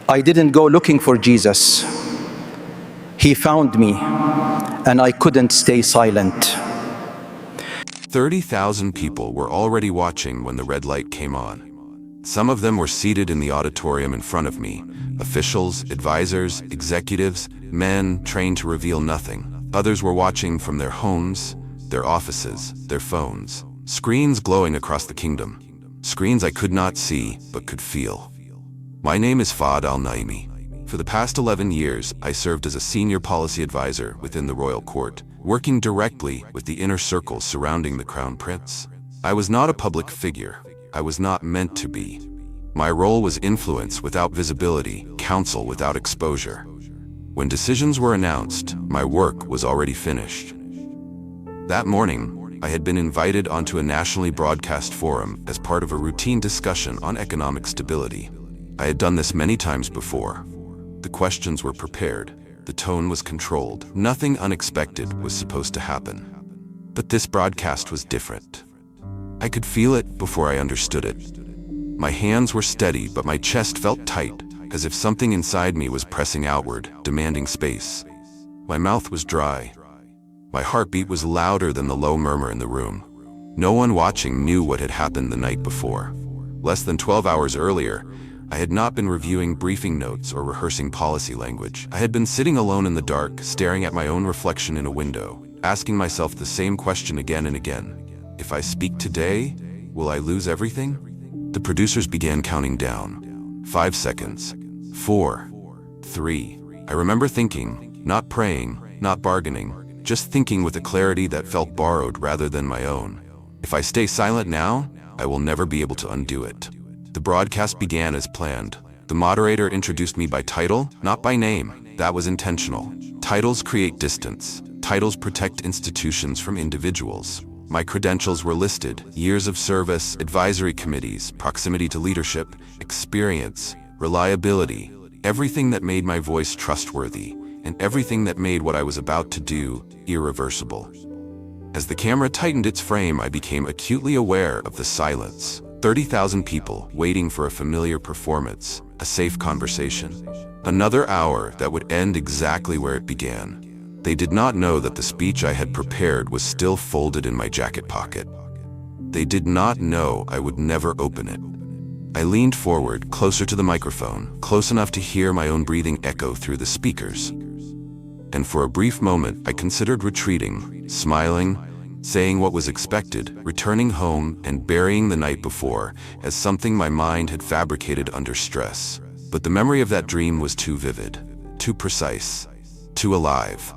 I didn't go looking for Jesus. He found me, and I couldn't stay silent. 30,000 people were already watching when the red light came on. Some of them were seated in the auditorium in front of me, officials, advisors, executives, men trained to reveal nothing. Others were watching from their homes, their offices, their phones, screens glowing across the kingdom, screens I could not see but could feel. My name is Fahd al-Naimi. For the past 11 years, I served as a senior policy advisor within the royal court, working directly with the inner circles surrounding the crown prince. I was not a public figure. I was not meant to be. My role was influence without visibility, counsel without exposure. When decisions were announced, my work was already finished. That morning, I had been invited onto a nationally broadcast forum as part of a routine discussion on economic stability. I had done this many times before. The questions were prepared. The tone was controlled. Nothing unexpected was supposed to happen. But this broadcast was different. I could feel it before I understood it. My hands were steady, but my chest felt tight, as if something inside me was pressing outward, demanding space. My mouth was dry. My heartbeat was louder than the low murmur in the room. No one watching knew what had happened the night before. Less than 12 hours earlier, I had not been reviewing briefing notes or rehearsing policy language. I had been sitting alone in the dark, staring at my own reflection in a window, asking myself the same question again and again. If I speak today, will I lose everything? The producers began counting down. 5 seconds. 4. 3. I remember thinking, not praying, not bargaining, just thinking with a clarity that felt borrowed rather than my own. If I stay silent now, I will never be able to undo it. The broadcast began as planned. The moderator introduced me by title, not by name. That was intentional. Titles create distance. Titles protect institutions from individuals. My credentials were listed: years of service, advisory committees, proximity to leadership, experience, reliability, everything that made my voice trustworthy, and everything that made what I was about to do irreversible. As the camera tightened its frame, I became acutely aware of the silence. 30,000 people waiting for a familiar performance, a safe conversation. Another hour that would end exactly where it began. They did not know that the speech I had prepared was still folded in my jacket pocket. They did not know I would never open it. I leaned forward, closer to the microphone, close enough to hear my own breathing echo through the speakers. And for a brief moment, I considered retreating, smiling, saying what was expected, returning home and burying the night before as something my mind had fabricated under stress. But the memory of that dream was too vivid, too precise, too alive.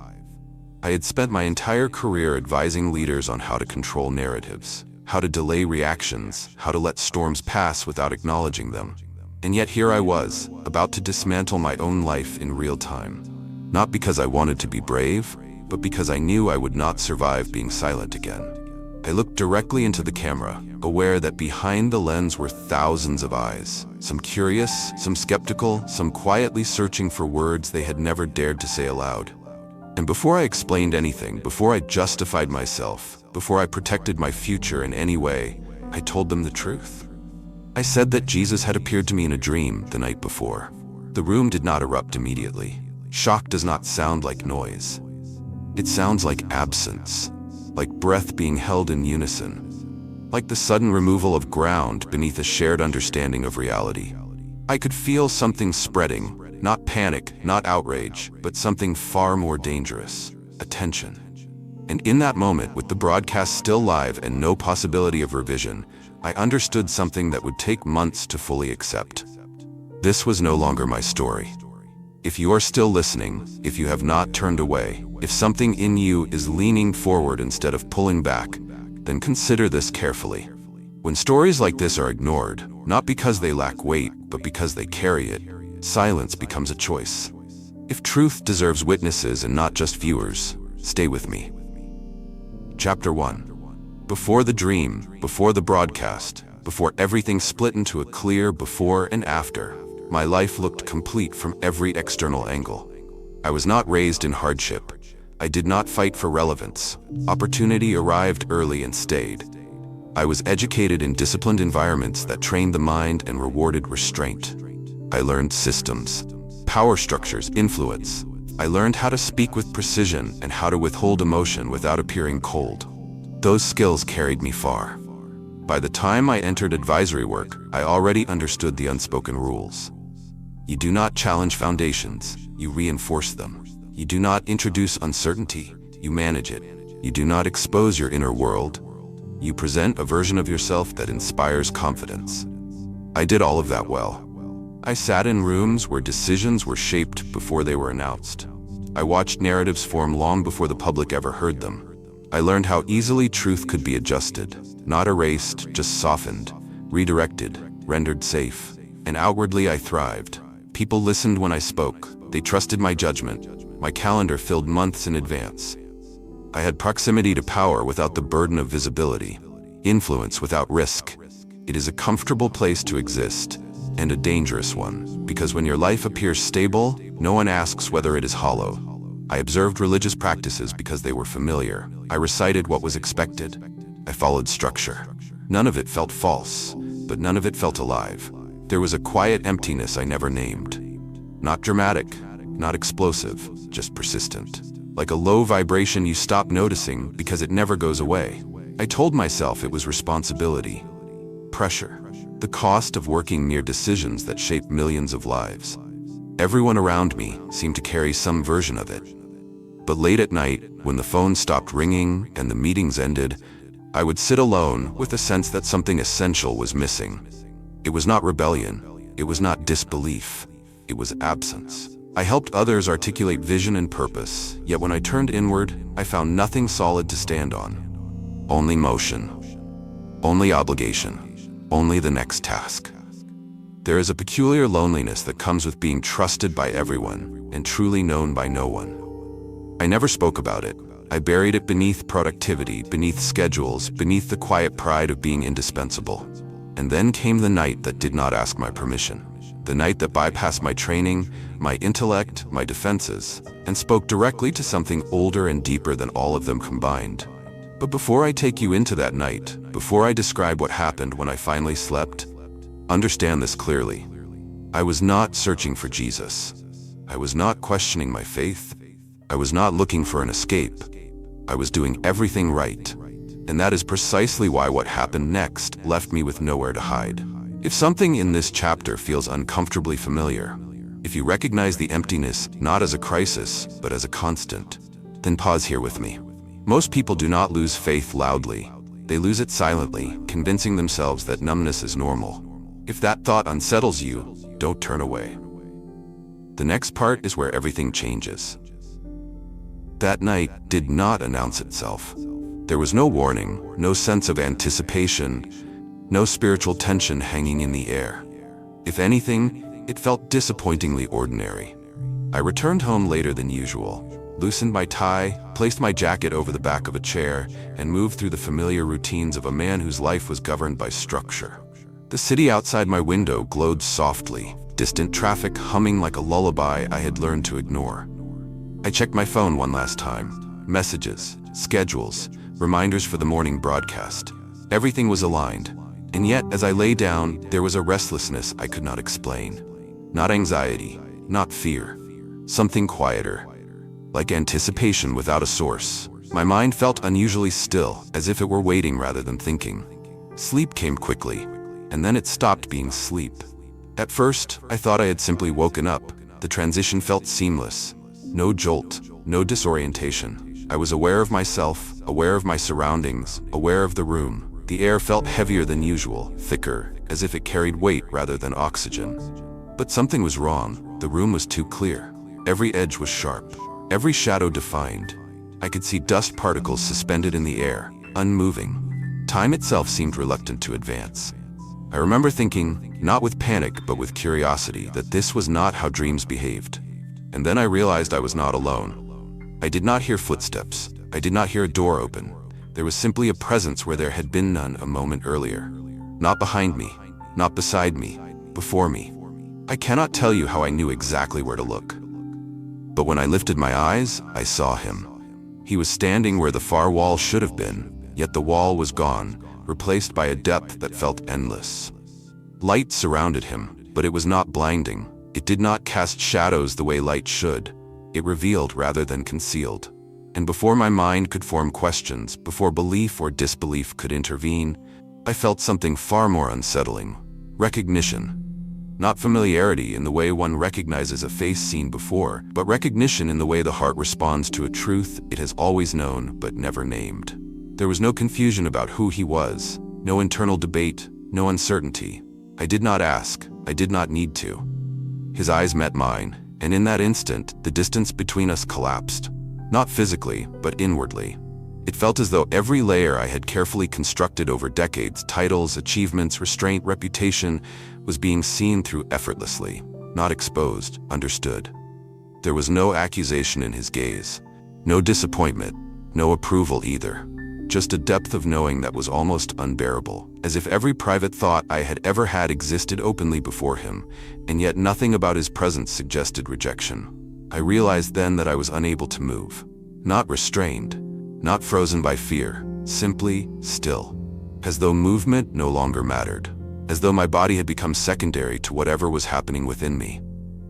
I had spent my entire career advising leaders on how to control narratives, how to delay reactions, how to let storms pass without acknowledging them. And yet here I was, about to dismantle my own life in real time. Not because I wanted to be brave, but because I knew I would not survive being silent again. I looked directly into the camera, aware that behind the lens were thousands of eyes, some curious, some skeptical, some quietly searching for words they had never dared to say aloud. And before I explained anything, before I justified myself, before I protected my future in any way, I told them the truth. I said that Jesus had appeared to me in a dream the night before. The room did not erupt immediately. Shock does not sound like noise. It sounds like absence, like breath being held in unison, like the sudden removal of ground beneath a shared understanding of reality. I could feel something spreading, not panic, not outrage, but something far more dangerous: attention. And in that moment, with the broadcast still live and no possibility of revision, I understood something that would take months to fully accept. This was no longer my story. If you are still listening, if you have not turned away, if something in you is leaning forward instead of pulling back, then consider this carefully. When stories like this are ignored, not because they lack weight, but because they carry it, silence becomes a choice. If truth deserves witnesses and not just viewers, stay with me. Chapter 1. Before the dream, before the broadcast, before everything split into a clear before and after, my life looked complete from every external angle. I was not raised in hardship. I did not fight for relevance. Opportunity arrived early and stayed. I was educated in disciplined environments that trained the mind and rewarded restraint. I learned systems, power structures, influence. I learned how to speak with precision and how to withhold emotion without appearing cold. Those skills carried me far. By the time I entered advisory work, I already understood the unspoken rules. You do not challenge foundations, you reinforce them. You do not introduce uncertainty, you manage it. You do not expose your inner world, you present a version of yourself that inspires confidence. I did all of that well. I sat in rooms where decisions were shaped before they were announced. I watched narratives form long before the public ever heard them. I learned how easily truth could be adjusted, not erased, just softened, redirected, rendered safe. And outwardly I thrived. People listened when I spoke. They trusted my judgment. My calendar filled months in advance. I had proximity to power without the burden of visibility, influence without risk. It is a comfortable place to exist, and a dangerous one, because when your life appears stable, no one asks whether it is hollow. I observed religious practices because they were familiar. I recited what was expected. I followed structure. None of it felt false, but none of it felt alive. There was a quiet emptiness I never named. Not dramatic, not explosive, just persistent. Like a low vibration you stop noticing because it never goes away. I told myself it was responsibility, pressure, the cost of working near decisions that shape millions of lives. Everyone around me seemed to carry some version of it. But late at night, when the phone stopped ringing and the meetings ended, I would sit alone with a sense that something essential was missing. It was not rebellion. It was not disbelief. It was absence. I helped others articulate vision and purpose, yet when I turned inward, I found nothing solid to stand on. Only motion. Only obligation. Only the next task. There is a peculiar loneliness that comes with being trusted by everyone and truly known by no one. I never spoke about it. I buried it beneath productivity, beneath schedules, beneath the quiet pride of being indispensable. And then came the night that did not ask my permission. The night that bypassed my training, my intellect, my defenses, and spoke directly to something older and deeper than all of them combined. But before I take you into that night, before I describe what happened when I finally slept, understand this clearly. I was not searching for Jesus. I was not questioning my faith. I was not looking for an escape. I was doing everything right. And that is precisely why what happened next left me with nowhere to hide. If something in this chapter feels uncomfortably familiar, if you recognize the emptiness not as a crisis, but as a constant, then pause here with me. Most people do not lose faith loudly. They lose it silently, convincing themselves that numbness is normal. If that thought unsettles you, don't turn away. The next part is where everything changes. That night did not announce itself. There was no warning, no sense of anticipation, no spiritual tension hanging in the air. If anything, it felt disappointingly ordinary. I returned home later than usual, loosened my tie, placed my jacket over the back of a chair, and moved through the familiar routines of a man whose life was governed by structure. The city outside my window glowed softly, distant traffic humming like a lullaby I had learned to ignore. I checked my phone one last time. Messages, schedules, reminders for the morning broadcast. Everything was aligned. And yet, as I lay down, there was a restlessness I could not explain. Not anxiety, not fear. Something quieter, like anticipation without a source. My mind felt unusually still, as if it were waiting rather than thinking. Sleep came quickly, and then it stopped being sleep. At first, I thought I had simply woken up. The transition felt seamless. No jolt, no disorientation. I was aware of myself, aware of my surroundings, aware of the room. The air felt heavier than usual, thicker, as if it carried weight rather than oxygen. But something was wrong. The room was too clear. Every edge was sharp, every shadow defined. I could see dust particles suspended in the air, unmoving. Time itself seemed reluctant to advance. I remember thinking, not with panic but with curiosity, that this was not how dreams behaved. And then I realized I was not alone. I did not hear footsteps. I did not hear a door open. There was simply a presence where there had been none a moment earlier. Not behind me, not beside me, before me. I cannot tell you how I knew exactly where to look. But when I lifted my eyes, I saw him. He was standing where the far wall should have been, yet the wall was gone, replaced by a depth that felt endless. Light surrounded him, But it was not blinding. It did not cast shadows the way light should. It revealed rather than concealed. And before my mind could form questions, before belief or disbelief could intervene, I felt something far more unsettling. Recognition. Not familiarity in the way one recognizes a face seen before, but recognition in the way the heart responds to a truth it has always known but never named. There was no confusion about who he was, no internal debate, no uncertainty. I did not ask, I did not need to. His eyes met mine, and in that instant, the distance between us collapsed. Not physically, but inwardly. It felt as though every layer I had carefully constructed over decades, titles, achievements, restraint, reputation, was being seen through effortlessly, not exposed, understood. There was no accusation in his gaze, no disappointment, no approval either. Just a depth of knowing that was almost unbearable, as if every private thought I had ever had existed openly before him, and yet nothing about his presence suggested rejection. I realized then that I was unable to move, not restrained, not frozen by fear, simply still, as though movement no longer mattered, as though my body had become secondary to whatever was happening within me.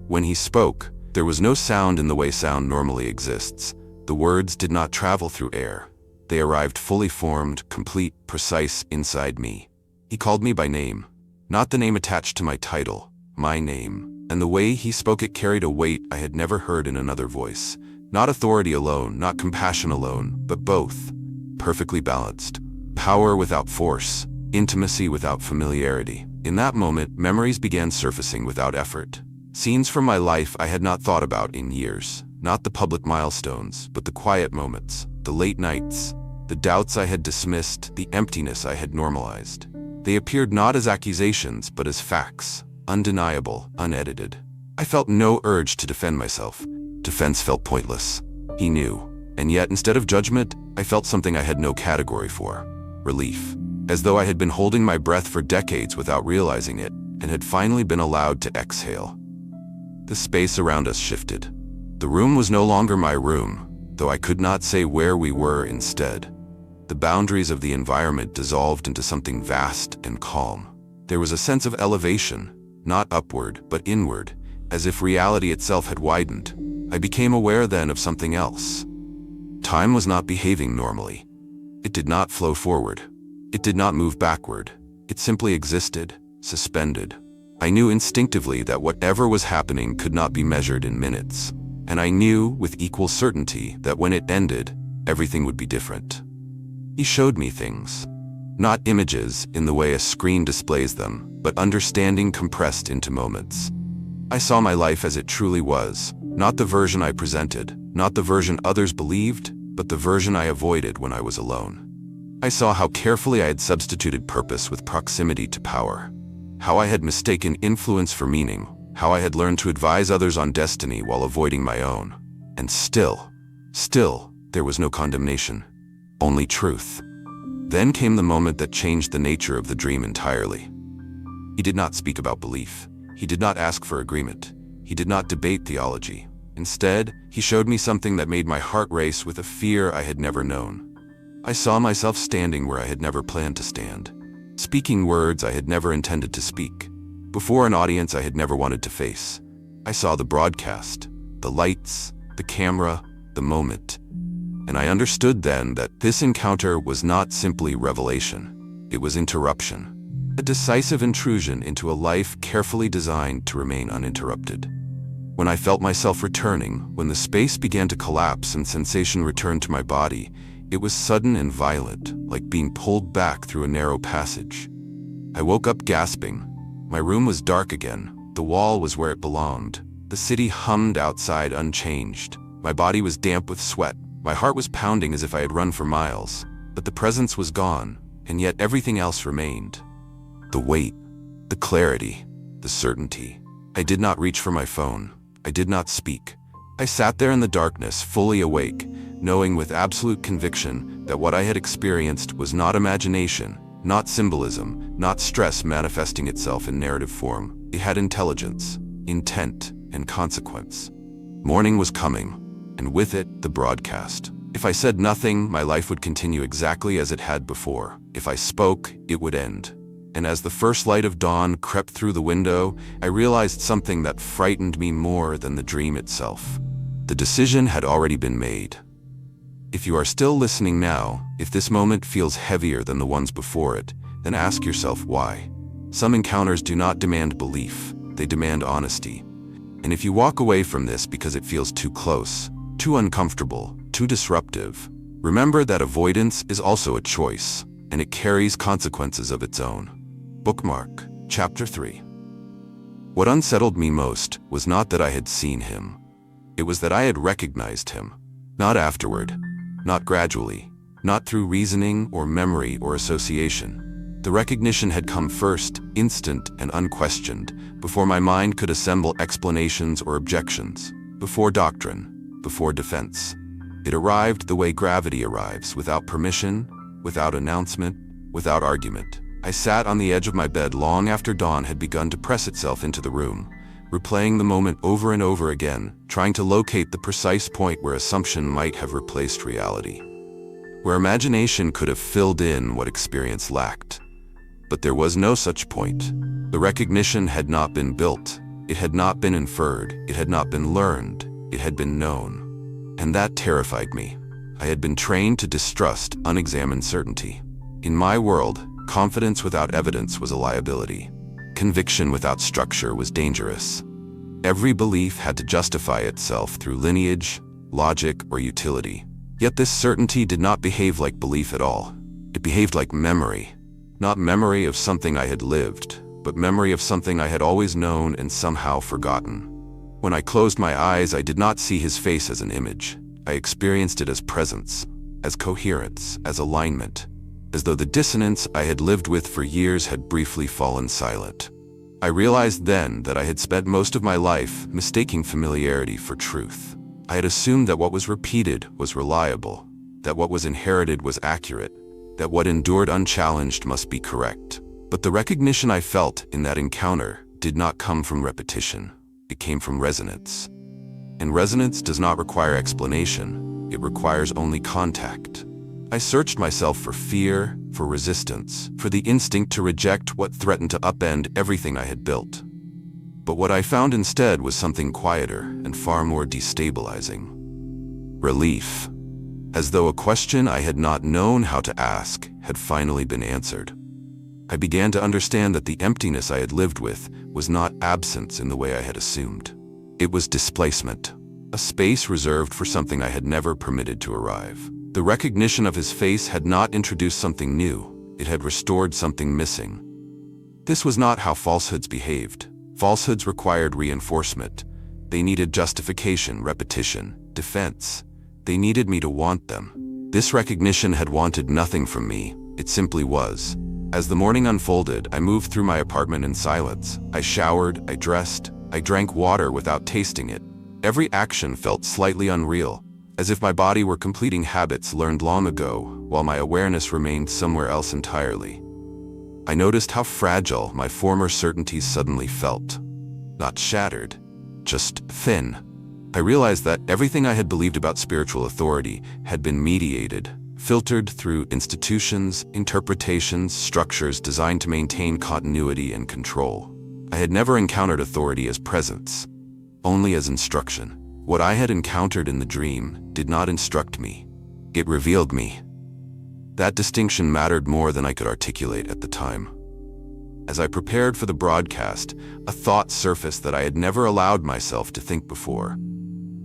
When he spoke, there was no sound in the way sound normally exists. The words did not travel through air. They arrived fully formed, complete, precise inside me. He called me by name, not the name attached to my title, my name, and the way he spoke it carried a weight I had never heard in another voice. Not authority alone, not compassion alone, but both, perfectly balanced. Power without force, intimacy without familiarity. In that moment, memories began surfacing without effort. Scenes from my life I had not thought about in years. Not the public milestones, but the quiet moments, the late nights, the doubts I had dismissed, the emptiness I had normalized. They appeared not as accusations, but as facts, undeniable, unedited. I felt no urge to defend myself. Defense felt pointless. He knew. And yet, instead of judgment, I felt something I had no category for. Relief. As though I had been holding my breath for decades without realizing it, and had finally been allowed to exhale. The space around us shifted. The room was no longer my room, though I could not say where we were instead. The boundaries of the environment dissolved into something vast and calm. There was a sense of elevation, not upward, but inward, as if reality itself had widened. I became aware then of something else. Time was not behaving normally. It did not flow forward. It did not move backward. It simply existed, suspended. I knew instinctively that whatever was happening could not be measured in minutes. And I knew with equal certainty that when it ended, everything would be different. He showed me things. Not images in the way a screen displays them, but understanding compressed into moments. I saw my life as it truly was, not the version I presented, not the version others believed, but the version I avoided when I was alone. I saw how carefully I had substituted purpose with proximity to power, how I had mistaken influence for meaning, how I had learned to advise others on destiny while avoiding my own. And still, there was no condemnation, only truth. Then came the moment that changed the nature of the dream entirely. He did not speak about belief. He did not ask for agreement. He did not debate theology. Instead, he showed me something that made my heart race with a fear I had never known. I saw myself standing where I had never planned to stand, speaking words I had never intended to speak, before an audience I had never wanted to face. I saw the broadcast, the lights, the camera, the moment. And I understood then that this encounter was not simply revelation. It was interruption, a decisive intrusion into a life carefully designed to remain uninterrupted. When I felt myself returning, when the space began to collapse and sensation returned to my body, it was sudden and violent, like being pulled back through a narrow passage. I woke up gasping. My room was dark again. The wall was where it belonged. The city hummed outside unchanged. My body was damp with sweat. My heart was pounding as if I had run for miles. But the presence was gone, and yet everything else remained. The weight, the clarity, the certainty. I did not reach for my phone. I did not speak. I sat there in the darkness, fully awake, knowing with absolute conviction that what I had experienced was not imagination, not symbolism, not stress manifesting itself in narrative form. It had intelligence, intent, and consequence. Morning was coming, and with it, the broadcast. If I said nothing, my life would continue exactly as it had before. If I spoke, it would end. And as the first light of dawn crept through the window, I realized something that frightened me more than the dream itself. The decision had already been made. If you are still listening now, if this moment feels heavier than the ones before it, then ask yourself why. Some encounters do not demand belief, they demand honesty. And if you walk away from this because it feels too close, too uncomfortable, too disruptive, remember that avoidance is also a choice, and it carries consequences of its own. Bookmark, Chapter 3. What unsettled me most was not that I had seen him. It was that I had recognized him. Not afterward, not gradually, not through reasoning or memory or association. The recognition had come first, instant and unquestioned, before my mind could assemble explanations or objections, before doctrine, before defense. It arrived the way gravity arrives, without permission, without announcement, without argument. I sat on the edge of my bed long after dawn had begun to press itself into the room, replaying the moment over and over again, trying to locate the precise point where assumption might have replaced reality, where imagination could have filled in what experience lacked. But there was no such point. The recognition had not been built, it had not been inferred, it had not been learned, it had been known. And that terrified me. I had been trained to distrust unexamined certainty. In my world, confidence without evidence was a liability. Conviction without structure was dangerous. Every belief had to justify itself through lineage, logic, or utility. Yet this certainty did not behave like belief at all. It behaved like memory. Not memory of something I had lived, but memory of something I had always known and somehow forgotten. When I closed my eyes, I did not see his face as an image. I experienced it as presence, as coherence, as alignment, as though the dissonance I had lived with for years had briefly fallen silent. I realized then that I had spent most of my life mistaking familiarity for truth. I had assumed that what was repeated was reliable, that what was inherited was accurate, that what endured unchallenged must be correct. But the recognition I felt in that encounter did not come from repetition. It came from resonance. And resonance does not require explanation. It requires only contact. I searched myself for fear, for resistance, for the instinct to reject what threatened to upend everything I had built. But what I found instead was something quieter and far more destabilizing. Relief. As though a question I had not known how to ask had finally been answered. I began to understand that the emptiness I had lived with was not absence in the way I had assumed. It was displacement, a space reserved for something I had never permitted to arrive. The recognition of his face had not introduced something new, it had restored something missing. This was not how falsehoods behaved. Falsehoods required reinforcement. They needed justification, repetition, defense. They needed me to want them. This recognition had wanted nothing from me, it simply was. As the morning unfolded, I moved through my apartment in silence. I showered, I dressed, I drank water without tasting it. Every action felt slightly unreal, as if my body were completing habits learned long ago, while my awareness remained somewhere else entirely. I noticed how fragile my former certainties suddenly felt. Not shattered, just thin. I realized that everything I had believed about spiritual authority had been mediated, filtered through institutions, interpretations, structures designed to maintain continuity and control. I had never encountered authority as presence, only as instruction. What I had encountered in the dream did not instruct me. It revealed me. That distinction mattered more than I could articulate at the time. As I prepared for the broadcast, a thought surfaced that I had never allowed myself to think before.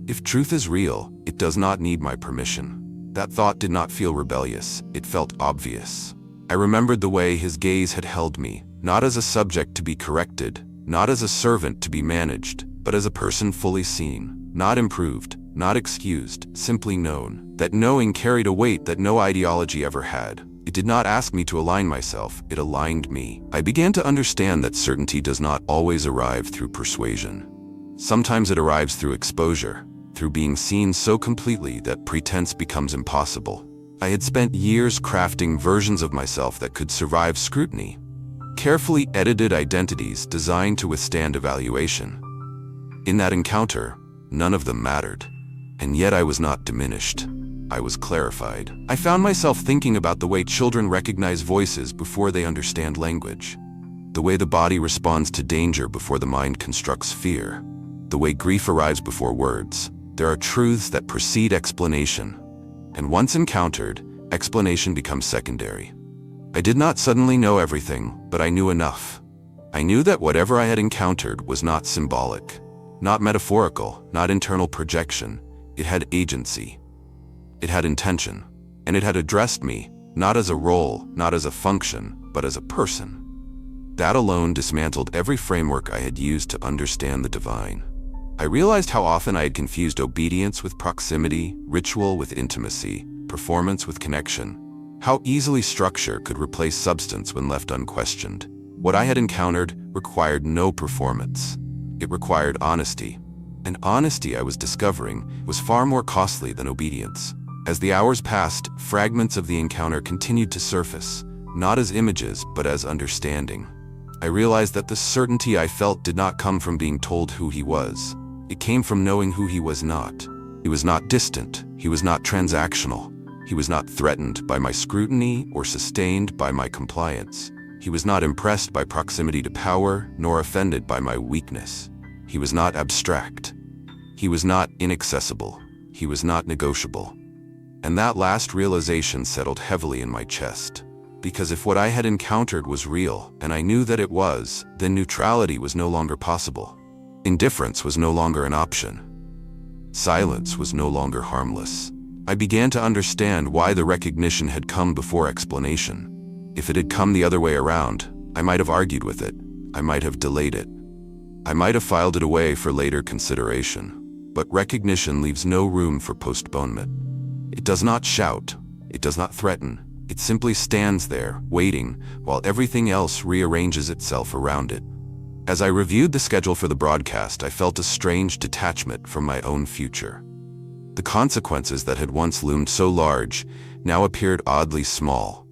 If truth is real, it does not need my permission. That thought did not feel rebellious, it felt obvious. I remembered the way his gaze had held me, not as a subject to be corrected, not as a servant to be managed, but as a person fully seen. Not improved, not excused, simply known. That knowing carried a weight that no ideology ever had. It did not ask me to align myself, it aligned me. I began to understand that certainty does not always arrive through persuasion. Sometimes it arrives through exposure, through being seen so completely that pretense becomes impossible. I had spent years crafting versions of myself that could survive scrutiny. Carefully edited identities designed to withstand evaluation. In that encounter, none of them mattered. And yet I was not diminished. I was clarified. I found myself thinking about the way children recognize voices before they understand language. The way the body responds to danger before the mind constructs fear. The way grief arrives before words. There are truths that precede explanation. And once encountered, explanation becomes secondary. I did not suddenly know everything, but I knew enough. I knew that whatever I had encountered was not symbolic, not metaphorical, not internal projection. It had agency. It had intention. And it had addressed me, not as a role, not as a function, but as a person. That alone dismantled every framework I had used to understand the divine. I realized how often I had confused obedience with proximity, ritual with intimacy, performance with connection. How easily structure could replace substance when left unquestioned. What I had encountered required no performance. It required honesty. And honesty, I was discovering, was far more costly than obedience. As the hours passed, fragments of the encounter continued to surface, not as images, but as understanding. I realized that the certainty I felt did not come from being told who he was. It came from knowing who he was not. He was not distant. He was not transactional. He was not threatened by my scrutiny or sustained by my compliance. He was not impressed by proximity to power, nor offended by my weakness. He was not abstract. He was not inaccessible. He was not negotiable. And that last realization settled heavily in my chest. Because if what I had encountered was real, and I knew that it was, then neutrality was no longer possible. Indifference was no longer an option. Silence was no longer harmless. I began to understand why the recognition had come before explanation. If it had come the other way around, I might have argued with it. I might have delayed it. I might have filed it away for later consideration. But recognition leaves no room for postponement. It does not shout. It does not threaten. It simply stands there, waiting, while everything else rearranges itself around it. As I reviewed the schedule for the broadcast, I felt a strange detachment from my own future. The consequences that had once loomed so large now appeared oddly small,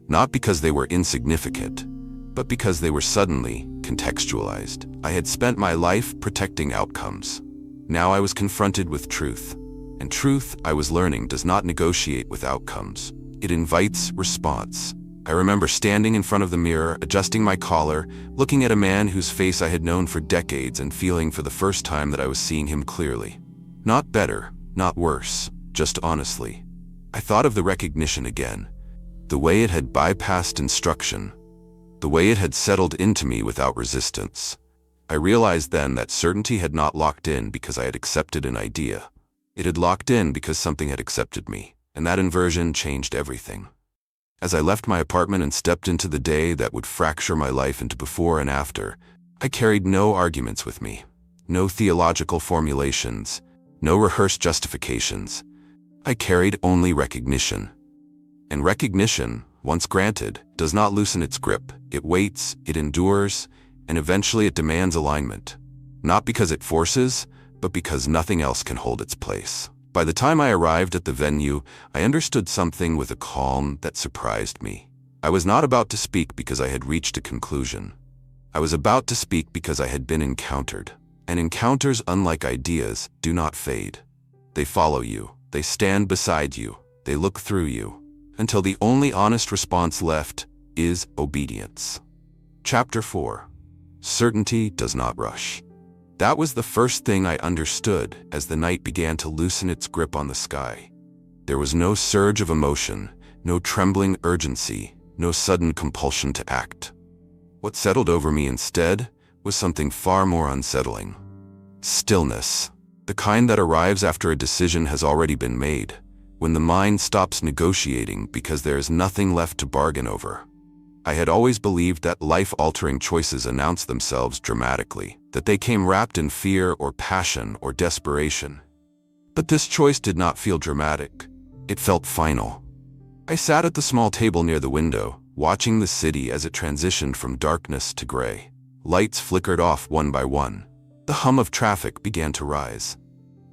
not because they were insignificant, but because they were suddenly contextualized. I had spent my life protecting outcomes. Now I was confronted with truth. And truth, I was learning, does not negotiate with outcomes. It invites response. I remember standing in front of the mirror, adjusting my collar, looking at a man whose face I had known for decades and feeling for the first time that I was seeing him clearly. Not better, not worse, just honestly. I thought of the recognition again. The way it had bypassed instruction. The way it had settled into me without resistance. I realized then that certainty had not locked in because I had accepted an idea. It had locked in because something had accepted me, and that inversion changed everything. As I left my apartment and stepped into the day that would fracture my life into before and after, I carried no arguments with me, no theological formulations, no rehearsed justifications. I carried only recognition. And recognition, once granted, does not loosen its grip. It waits, it endures, and eventually it demands alignment. Not because it forces, but because nothing else can hold its place. By the time I arrived at the venue, I understood something with a calm that surprised me. I was not about to speak because I had reached a conclusion. I was about to speak because I had been encountered. And encounters, unlike ideas, do not fade. They follow you. They stand beside you. They look through you. Until the only honest response left is obedience. Chapter 4. Certainty does not rush. That was the first thing I understood as the night began to loosen its grip on the sky. There was no surge of emotion, no trembling urgency, no sudden compulsion to act. What settled over me instead was something far more unsettling. Stillness, the kind that arrives after a decision has already been made, when the mind stops negotiating because there is nothing left to bargain over. I had always believed that life-altering choices announce themselves dramatically, that they came wrapped in fear or passion or desperation. But this choice did not feel dramatic. It felt final. I sat at the small table near the window, watching the city as it transitioned from darkness to gray. Lights flickered off one by one. The hum of traffic began to rise.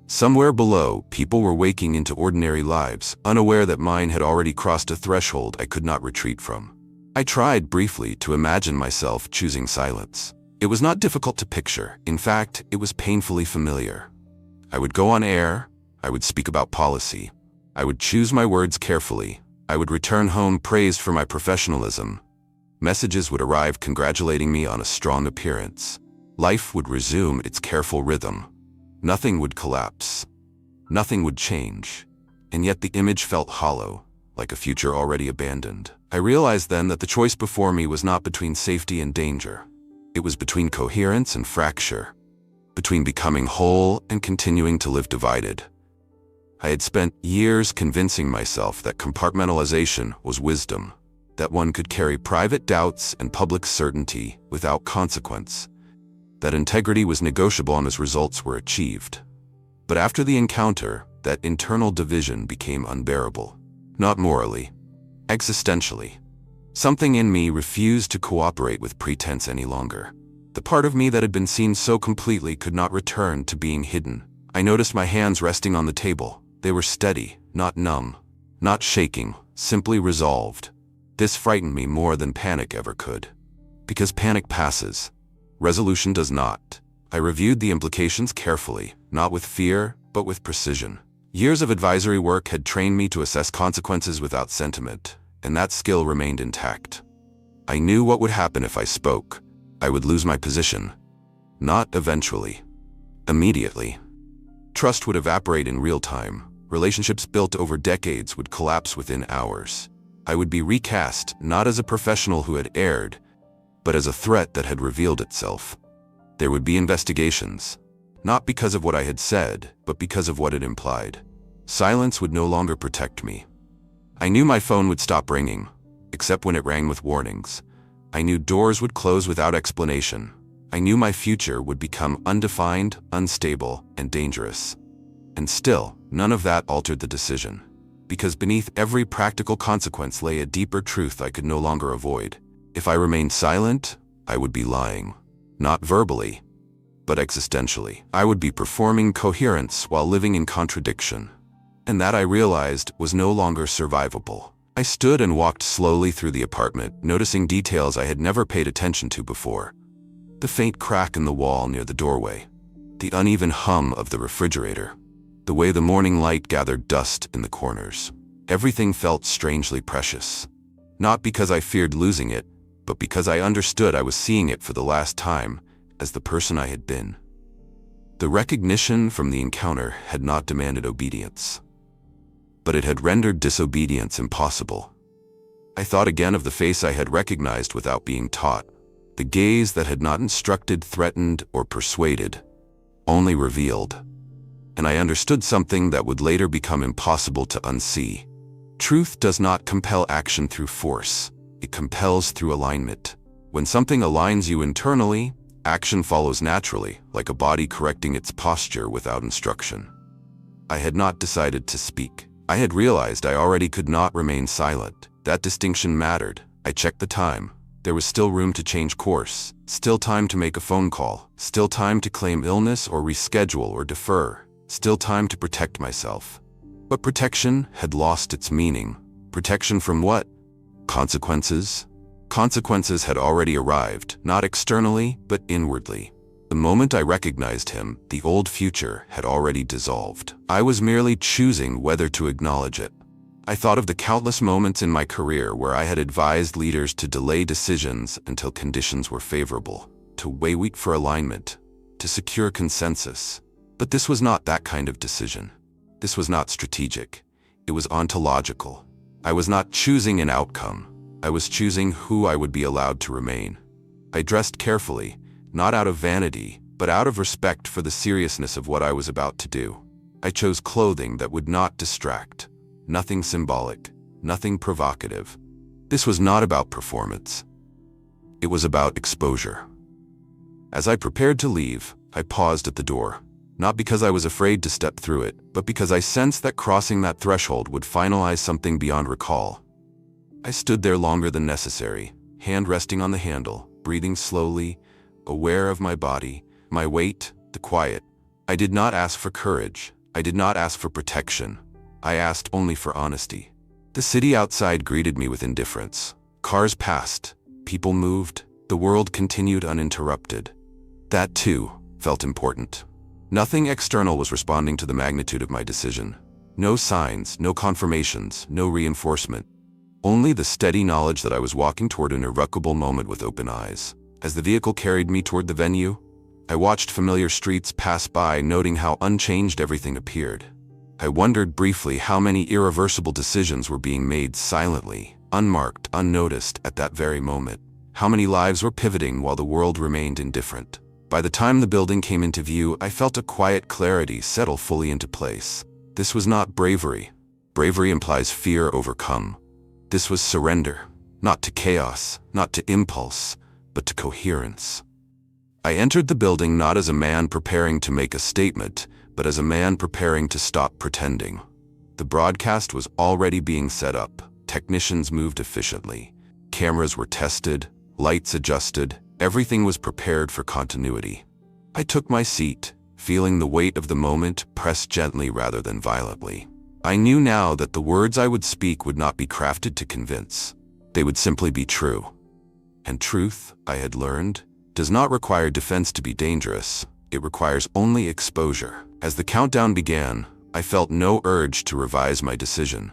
Somewhere below, people were waking into ordinary lives, unaware that mine had already crossed a threshold I could not retreat from. I tried briefly to imagine myself choosing silence. It was not difficult to picture. In fact, it was painfully familiar. I would go on air. I would speak about policy. I would choose my words carefully. I would return home praised for my professionalism. Messages would arrive congratulating me on a strong appearance. Life would resume its careful rhythm. Nothing would collapse. Nothing would change. And yet the image felt hollow, like a future already abandoned. I realized then that the choice before me was not between safety and danger. It was between coherence and fracture, between becoming whole and continuing to live divided. I had spent years convincing myself that compartmentalization was wisdom, that one could carry private doubts and public certainty without consequence, that integrity was negotiable as results were achieved. But after the encounter, that internal division became unbearable. Not morally, existentially. Something in me refused to cooperate with pretense any longer. The part of me that had been seen so completely could not return to being hidden. I noticed my hands resting on the table. They were steady, not numb, not shaking, simply resolved. This frightened me more than panic ever could. Because panic passes. Resolution does not. I reviewed the implications carefully, not with fear, but with precision. Years of advisory work had trained me to assess consequences without sentiment, and that skill remained intact. I knew what would happen if I spoke. I would lose my position. Not eventually. Immediately. Trust would evaporate in real time. Relationships built over decades would collapse within hours. I would be recast not as a professional who had erred, but as a threat that had revealed itself. There would be investigations, not because of what I had said, but because of what it implied. Silence would no longer protect me. I knew my phone would stop ringing, except when it rang with warnings. I knew doors would close without explanation. I knew my future would become undefined, unstable, and dangerous. And still, none of that altered the decision. Because beneath every practical consequence lay a deeper truth I could no longer avoid. If I remained silent, I would be lying. Not verbally, but existentially. I would be performing coherence while living in contradiction. And that, I realized, was no longer survivable. I stood and walked slowly through the apartment, noticing details I had never paid attention to before. The faint crack in the wall near the doorway. The uneven hum of the refrigerator. The way the morning light gathered dust in the corners. Everything felt strangely precious. Not because I feared losing it, but because I understood I was seeing it for the last time as the person I had been. The recognition from the encounter had not demanded obedience, but it had rendered disobedience impossible. I thought again of the face I had recognized without being taught, the gaze that had not instructed, threatened, or persuaded, only revealed. And I understood something that would later become impossible to unsee. Truth does not compel action through force. It compels through alignment. When something aligns you internally, action follows naturally, like a body correcting its posture without instruction. I had not decided to speak. I had realized I already could not remain silent. That distinction mattered. I checked the time. There was still room to change course, still time to make a phone call, still time to claim illness or reschedule or defer, still time to protect myself. But protection had lost its meaning. Protection from what? Consequences? Consequences had already arrived, not externally, but inwardly. The moment I recognized him, the old future had already dissolved. I was merely choosing whether to acknowledge it. I thought of the countless moments in my career where I had advised leaders to delay decisions until conditions were favorable, to wait for alignment, to secure consensus. But this was not that kind of decision. This was not strategic. It was ontological. I was not choosing an outcome. I was choosing who I would be allowed to remain. I dressed carefully, not out of vanity, but out of respect for the seriousness of what I was about to do. I chose clothing that would not distract. Nothing symbolic, nothing provocative. This was not about performance. It was about exposure. As I prepared to leave, I paused at the door. Not because I was afraid to step through it, but because I sensed that crossing that threshold would finalize something beyond recall. I stood there longer than necessary, hand resting on the handle, breathing slowly, aware of my body, my weight, the quiet. I did not ask for courage. I did not ask for protection. I asked only for honesty. The city outside greeted me with indifference. Cars passed, people moved, the world continued uninterrupted. That, too, felt important. Nothing external was responding to the magnitude of my decision. No signs, no confirmations, no reinforcement. Only the steady knowledge that I was walking toward an irrevocable moment with open eyes. As the vehicle carried me toward the venue, I watched familiar streets pass by, noting how unchanged everything appeared. I wondered briefly how many irreversible decisions were being made silently, unmarked, unnoticed at that very moment. How many lives were pivoting while the world remained indifferent. By the time the building came into view, I felt a quiet clarity settle fully into place. This was not bravery. Bravery implies fear overcome. This was surrender, not to chaos, not to impulse, but to coherence. I entered the building not as a man preparing to make a statement, but as a man preparing to stop pretending. The broadcast was already being set up. Technicians moved efficiently. Cameras were tested, lights adjusted, everything was prepared for continuity. I took my seat, feeling the weight of the moment pressed gently rather than violently. I knew now that the words I would speak would not be crafted to convince. They would simply be true. And truth, I had learned, does not require defense to be dangerous. It requires only exposure. As the countdown began, I felt no urge to revise my decision.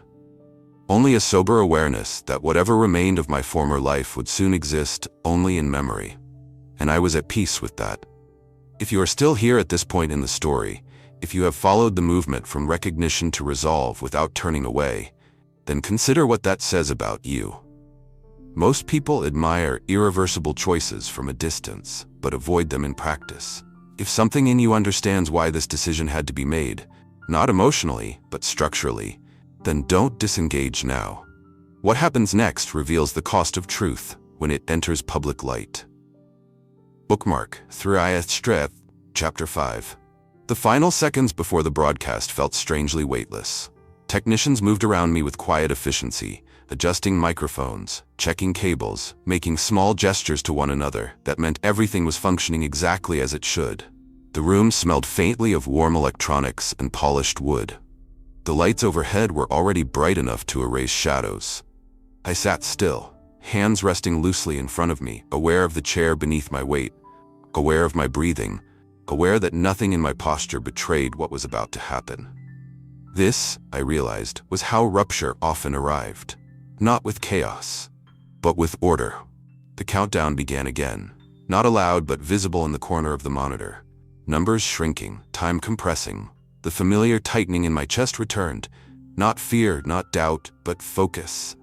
Only a sober awareness that whatever remained of my former life would soon exist only in memory. And I was at peace with that. If you are still here at this point in the story, if you have followed the movement from recognition to resolve without turning away, then consider what that says about you. Most people admire irreversible choices from a distance, but avoid them in practice. If something in you understands why this decision had to be made, not emotionally, but structurally, then don't disengage now. What happens next reveals the cost of truth when it enters public light. Bookmark, through Streth, Chapter 5. The final seconds before the broadcast felt strangely weightless. Technicians moved around me with quiet efficiency, adjusting microphones, checking cables, making small gestures to one another that meant everything was functioning exactly as it should. The room smelled faintly of warm electronics and polished wood. The lights overhead were already bright enough to erase shadows. I sat still, hands resting loosely in front of me, aware of the chair beneath my weight, aware of my breathing, aware that nothing in my posture betrayed what was about to happen. This, I realized, was how rupture often arrived. Not with chaos, but with order. The countdown began again, not aloud but visible in the corner of the monitor. Numbers shrinking, time compressing. The familiar tightening in my chest returned. Not fear, not doubt, but focus.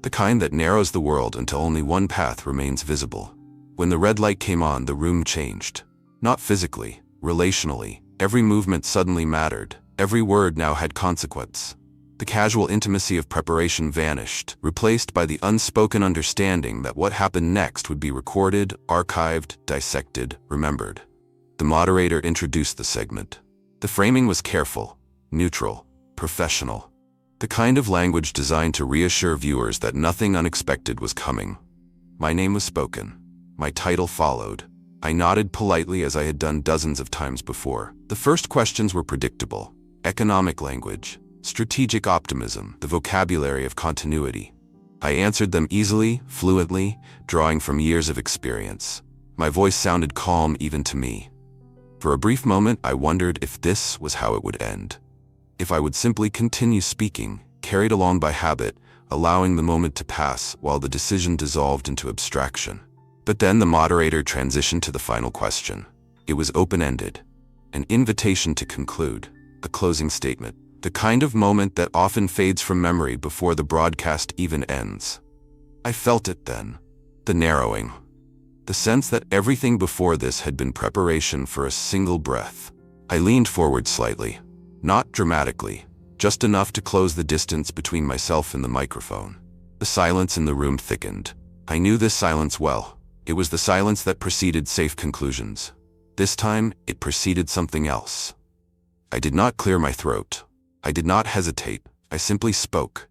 The kind that narrows the world until only one path remains visible. When the red light came on, the room changed. Not physically, relationally. Every movement suddenly mattered. Every word now had consequence. The casual intimacy of preparation vanished, replaced by the unspoken understanding that what happened next would be recorded, archived, dissected, remembered. The moderator introduced the segment. The framing was careful, neutral, professional. The kind of language designed to reassure viewers that nothing unexpected was coming. My name was spoken. My title followed. I nodded politely as I had done dozens of times before. The first questions were predictable. Economic language, strategic optimism, the vocabulary of continuity. I answered them easily, fluently, drawing from years of experience. My voice sounded calm even to me. For a brief moment, I wondered if this was how it would end. If I would simply continue speaking, carried along by habit, allowing the moment to pass while the decision dissolved into abstraction. But then the moderator transitioned to the final question. It was open-ended. An invitation to conclude. A closing statement. The kind of moment that often fades from memory before the broadcast even ends. I felt it then. The narrowing. The sense that everything before this had been preparation for a single breath. I leaned forward slightly. Not dramatically, just enough to close the distance between myself and the microphone. The silence in the room thickened. I knew this silence well. It was the silence that preceded safe conclusions. This time, it preceded something else. I did not clear my throat. I did not hesitate. I simply spoke.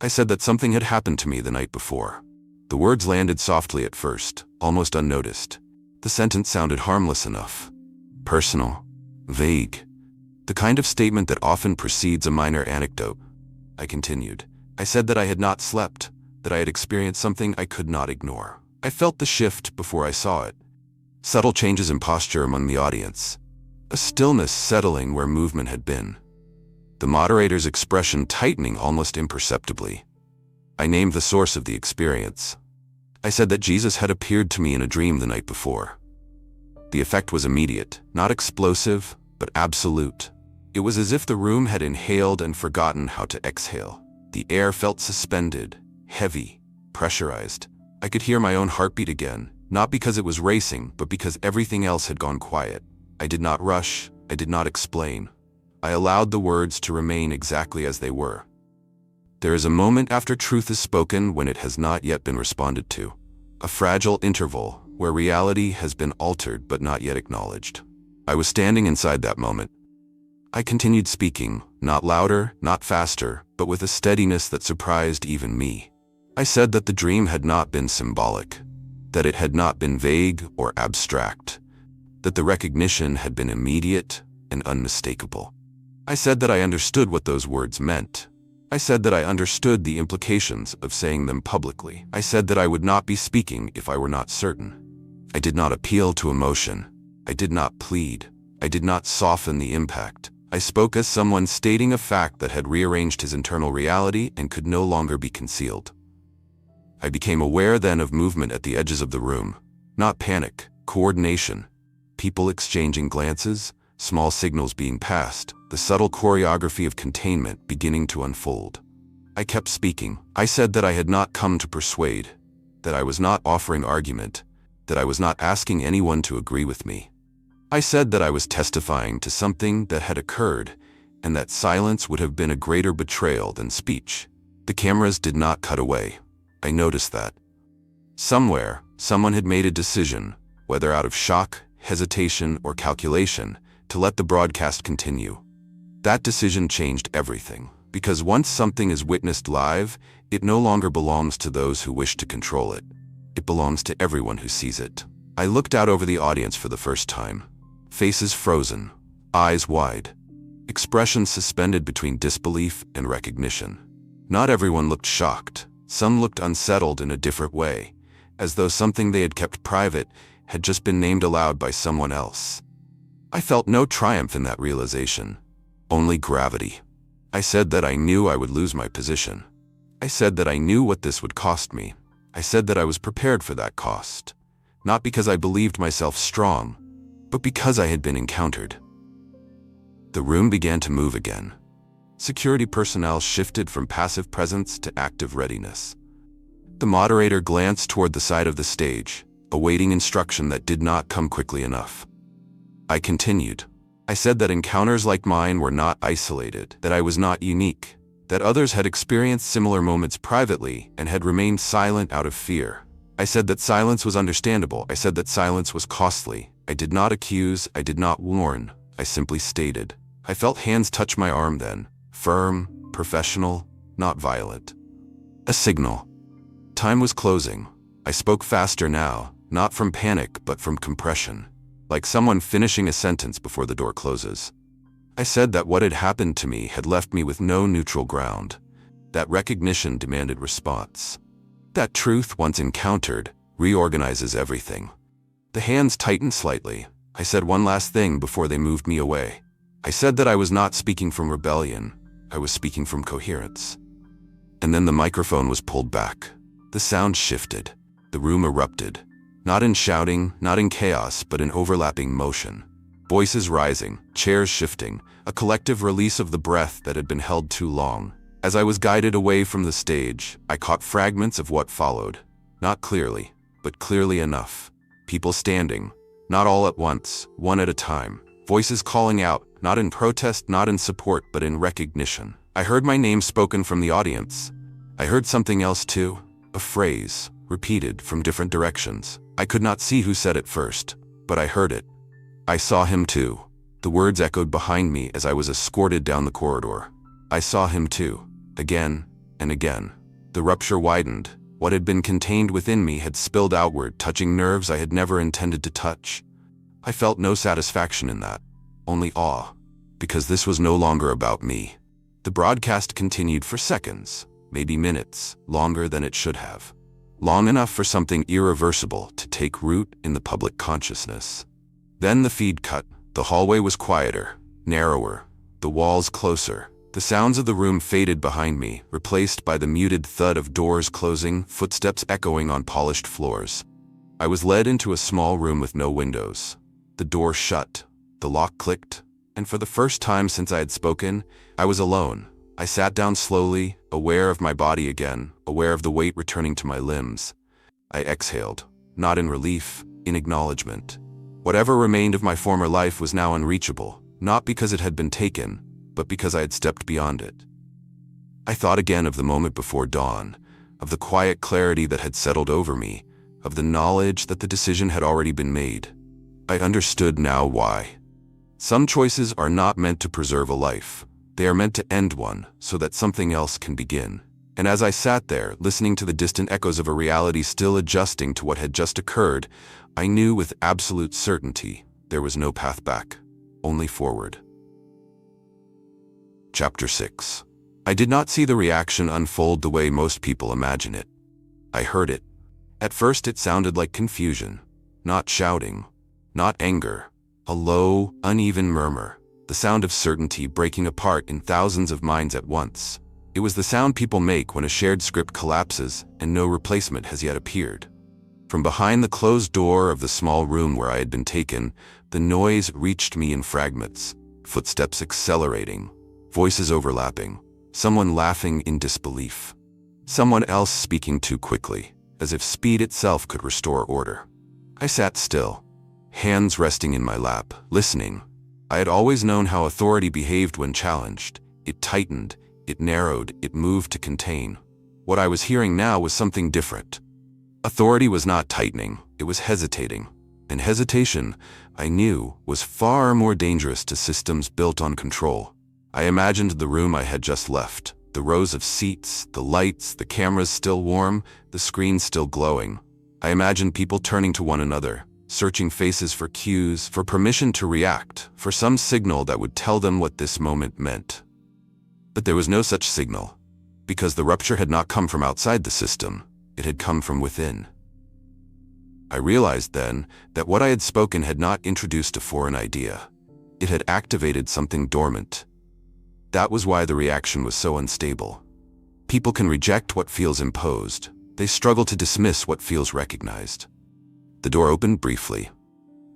I said that something had happened to me the night before. The words landed softly at first, almost unnoticed. The sentence sounded harmless enough. Personal. Vague. The kind of statement that often precedes a minor anecdote. I continued. I said that I had not slept, that I had experienced something I could not ignore. I felt the shift before I saw it. Subtle changes in posture among the audience. A stillness settling where movement had been. The moderator's expression tightening almost imperceptibly. I named the source of the experience. I said that Jesus had appeared to me in a dream the night before. The effect was immediate, not explosive, but absolute. It was as if the room had inhaled and forgotten how to exhale. The air felt suspended, heavy, pressurized. I could hear my own heartbeat again, not because it was racing, but because everything else had gone quiet. I did not rush, I did not explain. I allowed the words to remain exactly as they were. There is a moment after truth is spoken when it has not yet been responded to. A fragile interval where reality has been altered but not yet acknowledged. I was standing inside that moment. I continued speaking, not louder, not faster, but with a steadiness that surprised even me. I said that the dream had not been symbolic, that it had not been vague or abstract, that the recognition had been immediate and unmistakable. I said that I understood what those words meant. I said that I understood the implications of saying them publicly. I said that I would not be speaking if I were not certain. I did not appeal to emotion. I did not plead. I did not soften the impact. I spoke as someone stating a fact that had rearranged his internal reality and could no longer be concealed. I became aware then of movement at the edges of the room. Not panic, coordination. People exchanging glances, small signals being passed, the subtle choreography of containment beginning to unfold. I kept speaking. I said that I had not come to persuade, that I was not offering argument, that I was not asking anyone to agree with me. I said that I was testifying to something that had occurred, and that silence would have been a greater betrayal than speech. The cameras did not cut away. I noticed that. Somewhere, someone had made a decision, whether out of shock, hesitation, or calculation, to let the broadcast continue. That decision changed everything, because once something is witnessed live, it no longer belongs to those who wish to control it. It belongs to everyone who sees it. I looked out over the audience for the first time. Faces frozen, eyes wide, expressions suspended between disbelief and recognition. Not everyone looked shocked. Some looked unsettled in a different way, as though something they had kept private had just been named aloud by someone else. I felt no triumph in that realization, only gravity. I said that I knew I would lose my position. I said that I knew what this would cost me. I said that I was prepared for that cost, not because I believed myself strong, but because I had been encountered. The room began to move again. Security personnel shifted from passive presence to active readiness. The moderator glanced toward the side of the stage, awaiting instruction that did not come quickly enough. I continued. I said that encounters like mine were not isolated, that I was not unique, that others had experienced similar moments privately and had remained silent out of fear. I said that silence was understandable. I said that silence was costly. I did not accuse, I did not warn, I simply stated. I felt hands touch my arm then, firm, professional, not violent. A signal. Time was closing. I spoke faster now, not from panic but from compression, like someone finishing a sentence before the door closes. I said that what had happened to me had left me with no neutral ground, that recognition demanded response. That truth, once encountered, reorganizes everything. The hands tightened slightly. I said one last thing before they moved me away. I said that I was not speaking from rebellion, I was speaking from coherence. And then the microphone was pulled back. The sound shifted. The room erupted. Not in shouting, not in chaos, but in overlapping motion. Voices rising, chairs shifting, a collective release of the breath that had been held too long. As I was guided away from the stage, I caught fragments of what followed. Not clearly, but clearly enough. People standing, not all at once, one at a time. Voices calling out, not in protest, not in support, but in recognition. I heard my name spoken from the audience. I heard something else too, a phrase, repeated from different directions. I could not see who said it first, but I heard it. I saw him too. The words echoed behind me as I was escorted down the corridor. I saw him too, again and again. The rupture widened. What had been contained within me had spilled outward, touching nerves I had never intended to touch. I felt no satisfaction in that, only awe, because this was no longer about me. The broadcast continued for seconds, maybe minutes, longer than it should have. Long enough for something irreversible to take root in the public consciousness. Then the feed cut. The hallway was quieter, narrower, the walls closer. The sounds of the room faded behind me, replaced by the muted thud of doors closing, footsteps echoing on polished floors. I was led into a small room with no windows. The door shut, the lock clicked, and for the first time since I had spoken, I was alone. I sat down slowly, aware of my body again, aware of the weight returning to my limbs. I exhaled, not in relief, in acknowledgement. Whatever remained of my former life was now unreachable, not because it had been taken, but because I had stepped beyond it. I thought again of the moment before dawn, of the quiet clarity that had settled over me, of the knowledge that the decision had already been made. I understood now why. Some choices are not meant to preserve a life. They are meant to end one, so that something else can begin. And as I sat there, listening to the distant echoes of a reality still adjusting to what had just occurred, I knew with absolute certainty there was no path back, only forward. Chapter 6. I did not see the reaction unfold the way most people imagine it. I heard it. At first it sounded like confusion, not shouting, not anger, a low, uneven murmur, the sound of certainty breaking apart in thousands of minds at once. It was the sound people make when a shared script collapses and no replacement has yet appeared. From behind the closed door of the small room where I had been taken, the noise reached me in fragments, footsteps accelerating, voices overlapping, someone laughing in disbelief, someone else speaking too quickly, as if speed itself could restore order. I sat still, hands resting in my lap, listening. I had always known how authority behaved when challenged. It tightened, it narrowed, it moved to contain. What I was hearing now was something different. Authority was not tightening, it was hesitating. And hesitation, I knew, was far more dangerous to systems built on control. I imagined the room I had just left, the rows of seats, the lights, the cameras still warm, the screens still glowing. I imagined people turning to one another, searching faces for cues, for permission to react, for some signal that would tell them what this moment meant. But there was no such signal, because the rupture had not come from outside the system, it had come from within. I realized then that what I had spoken had not introduced a foreign idea. It had activated something dormant. That was why the reaction was so unstable. People can reject what feels imposed. They struggle to dismiss what feels recognized. The door opened briefly.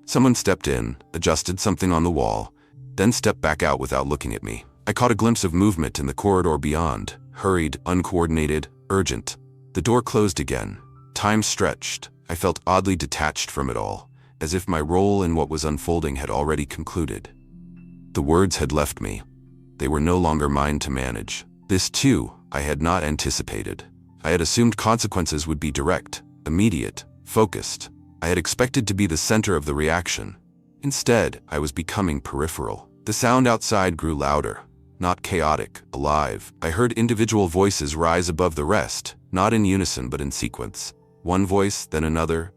Someone stepped in, adjusted something on the wall, then stepped back out without looking at me. I caught a glimpse of movement in the corridor beyond, hurried, uncoordinated, urgent. The door closed again. Time stretched. I felt oddly detached from it all, as if my role in what was unfolding had already concluded. The words had left me. They were no longer mine to manage. This, too, I had not anticipated. I had assumed consequences would be direct, immediate, focused. I had expected to be the center of the reaction. Instead, I was becoming peripheral. The sound outside grew louder, not chaotic, alive. I heard individual voices rise above the rest, not in unison but in sequence. One voice, then another,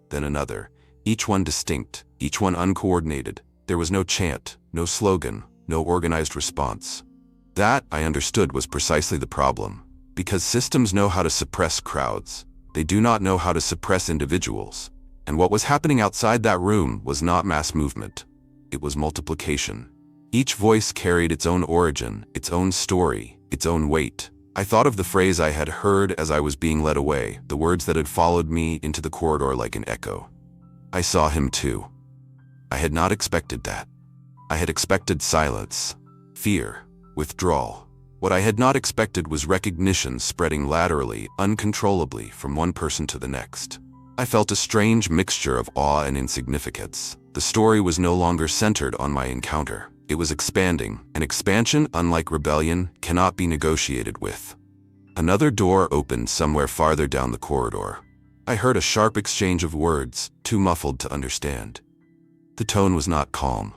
each one distinct, each one uncoordinated. There was no chant, no slogan, no organized response. That, I understood, was precisely the problem. Because systems know how to suppress crowds, they do not know how to suppress individuals. And what was happening outside that room was not mass movement. It was multiplication. Each voice carried its own origin, its own story, its own weight. I thought of the phrase I had heard as I was being led away, the words that had followed me into the corridor like an echo. I saw him too. I had not expected that. I had expected silence, fear, withdrawal. What I had not expected was recognition spreading laterally, uncontrollably from one person to the next. I felt a strange mixture of awe and insignificance. The story was no longer centered on my encounter. It was expanding. An expansion, unlike rebellion, cannot be negotiated with. Another door opened somewhere farther down the corridor. I heard a sharp exchange of words, too muffled to understand. The tone was not calm.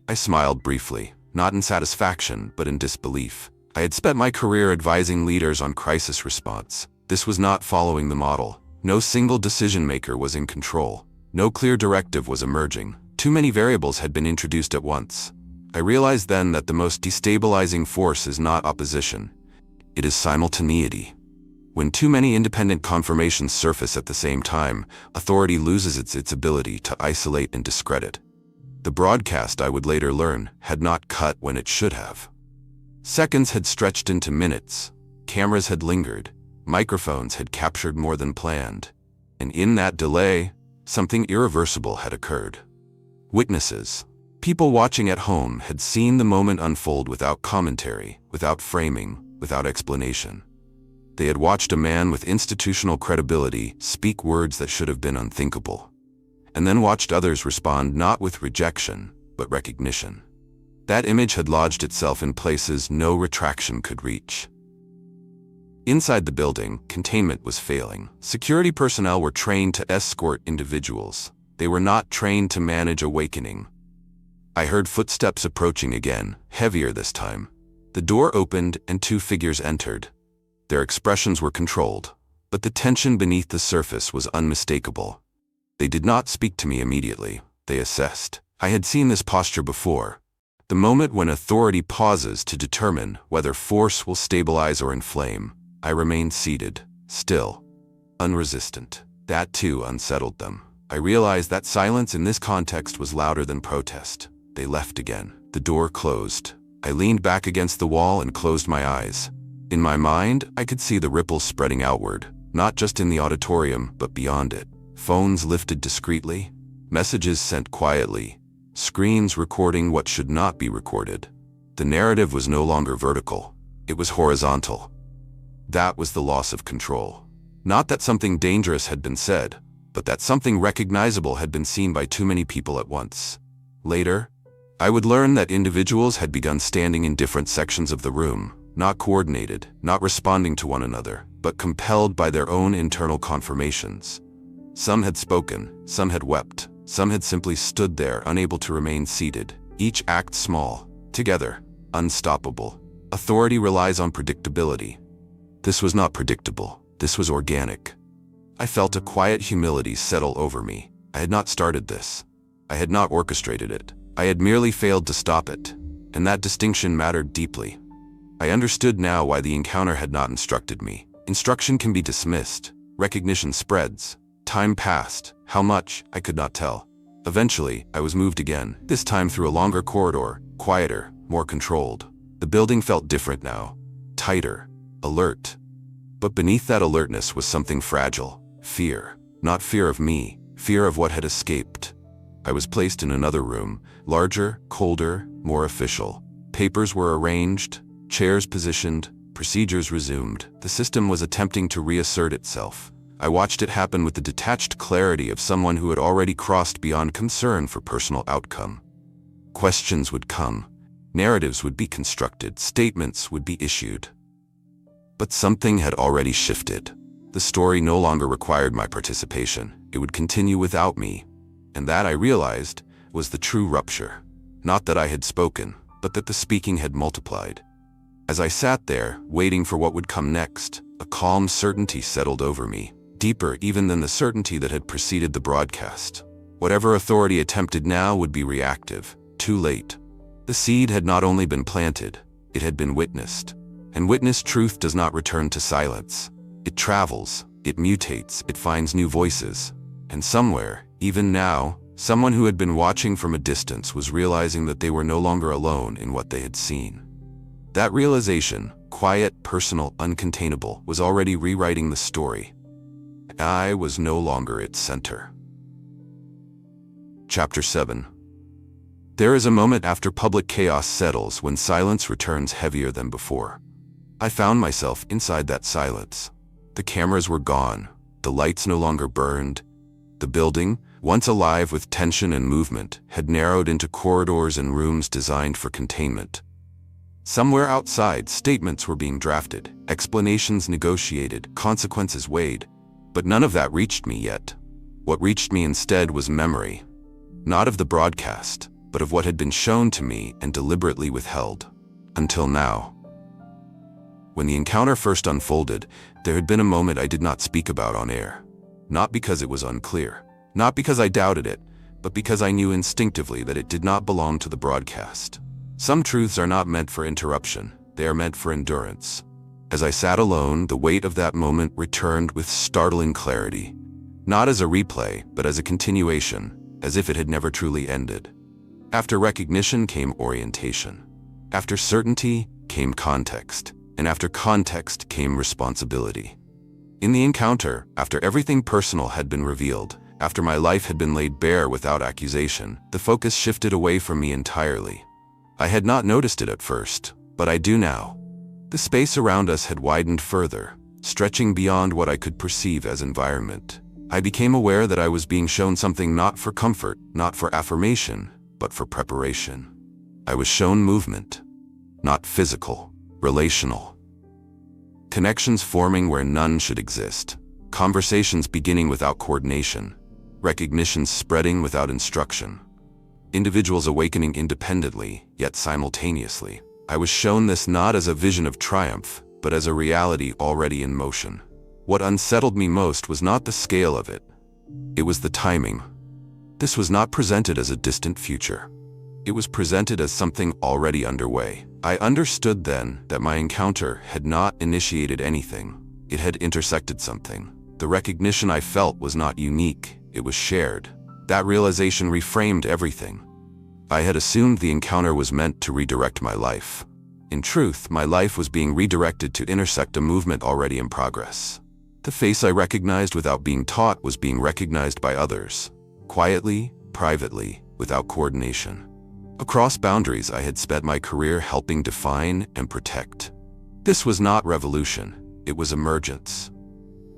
I smiled briefly, not in satisfaction, but in disbelief. I had spent my career advising leaders on crisis response. This was not following the model. No single decision-maker was in control. No clear directive was emerging. Too many variables had been introduced at once. I realized then that the most destabilizing force is not opposition. It is simultaneity. When too many independent confirmations surface at the same time, authority loses its ability to isolate and discredit. The broadcast, I would later learn, had not cut when it should have. Seconds had stretched into minutes. Cameras had lingered. Microphones had captured more than planned. And in that delay, something irreversible had occurred. Witnesses, people watching at home, had seen the moment unfold without commentary, without framing, without explanation. They had watched a man with institutional credibility speak words that should have been unthinkable, and then watched others respond not with rejection, but recognition. That image had lodged itself in places no retraction could reach. Inside the building, containment was failing. Security personnel were trained to escort individuals. They were not trained to manage awakening. I heard footsteps approaching again, heavier this time. The door opened and two figures entered. Their expressions were controlled, but the tension beneath the surface was unmistakable. They did not speak to me immediately. They assessed. I had seen this posture before. The moment when authority pauses to determine whether force will stabilize or inflame. I remained seated, still, unresistant. That too unsettled them. I realized that silence in this context was louder than protest. They left again. The door closed. I leaned back against the wall and closed my eyes. In my mind, I could see the ripples spreading outward, not just in the auditorium, but beyond it. Phones lifted discreetly, messages sent quietly, screens recording what should not be recorded. The narrative was no longer vertical. It was horizontal. That was the loss of control. Not that something dangerous had been said, but that something recognizable had been seen by too many people at once. Later, I would learn that individuals had begun standing in different sections of the room, not coordinated, not responding to one another, but compelled by their own internal confirmations. Some had spoken, some had wept, some had simply stood there, unable to remain seated, each act small, together, unstoppable. Authority relies on predictability. This was not predictable. This was organic. I felt a quiet humility settle over me. I had not started this. I had not orchestrated it. I had merely failed to stop it, and that distinction mattered deeply. I understood now why the encounter had not instructed me. Instruction can be dismissed. Recognition spreads. Time passed. How much, I could not tell. Eventually, I was moved again, this time through a longer corridor, quieter, more controlled. The building felt different now, tighter, alert. But beneath that alertness was something fragile. Fear. Not fear of me, fear of what had escaped. I was placed in another room, larger, colder, more official. Papers were arranged, chairs positioned, procedures resumed. The system was attempting to reassert itself. I watched it happen with the detached clarity of someone who had already crossed beyond concern for personal outcome. Questions would come. Narratives would be constructed. Statements would be issued. But something had already shifted. The story no longer required my participation. It would continue without me. And that, I realized, was the true rupture. Not that I had spoken, but that the speaking had multiplied. As I sat there, waiting for what would come next, a calm certainty settled over me, deeper even than the certainty that had preceded the broadcast. Whatever authority attempted now would be reactive, too late. The seed had not only been planted, it had been witnessed. And witnessed truth does not return to silence. It travels, it mutates, it finds new voices. And somewhere, even now, someone who had been watching from a distance was realizing that they were no longer alone in what they had seen. That realization, quiet, personal, uncontainable, was already rewriting the story. I was no longer its center. Chapter 7. There is a moment after public chaos settles when silence returns heavier than before. I found myself inside that silence. The cameras were gone. The lights no longer burned. The building, once alive with tension and movement, had narrowed into corridors and rooms designed for containment. Somewhere outside, statements were being drafted, explanations negotiated, consequences weighed. But none of that reached me yet. What reached me instead was memory. Not of the broadcast, but of what had been shown to me and deliberately withheld. Until now. When the encounter first unfolded, there had been a moment I did not speak about on air. Not because it was unclear. Not because I doubted it, but because I knew instinctively that it did not belong to the broadcast. Some truths are not meant for interruption. They are meant for endurance. As I sat alone, the weight of that moment returned with startling clarity. Not as a replay, but as a continuation, as if it had never truly ended. After recognition came orientation. After certainty came context, and after context came responsibility. In the encounter, after everything personal had been revealed, after my life had been laid bare without accusation, the focus shifted away from me entirely. I had not noticed it at first, but I do now. The space around us had widened further, stretching beyond what I could perceive as environment. I became aware that I was being shown something not for comfort, not for affirmation, but for preparation. I was shown movement, not physical, relational. Connections forming where none should exist. Conversations beginning without coordination. Recognition spreading without instruction. Individuals awakening independently, yet simultaneously. I was shown this not as a vision of triumph, but as a reality already in motion. What unsettled me most was not the scale of it. It was the timing. This was not presented as a distant future. It was presented as something already underway. I understood then that my encounter had not initiated anything. It had intersected something. The recognition I felt was not unique, it was shared. That realization reframed everything. I had assumed the encounter was meant to redirect my life. In truth, my life was being redirected to intersect a movement already in progress. The face I recognized without being taught was being recognized by others. Quietly, privately, without coordination. Across boundaries I had spent my career helping define and protect. This was not revolution, it was emergence.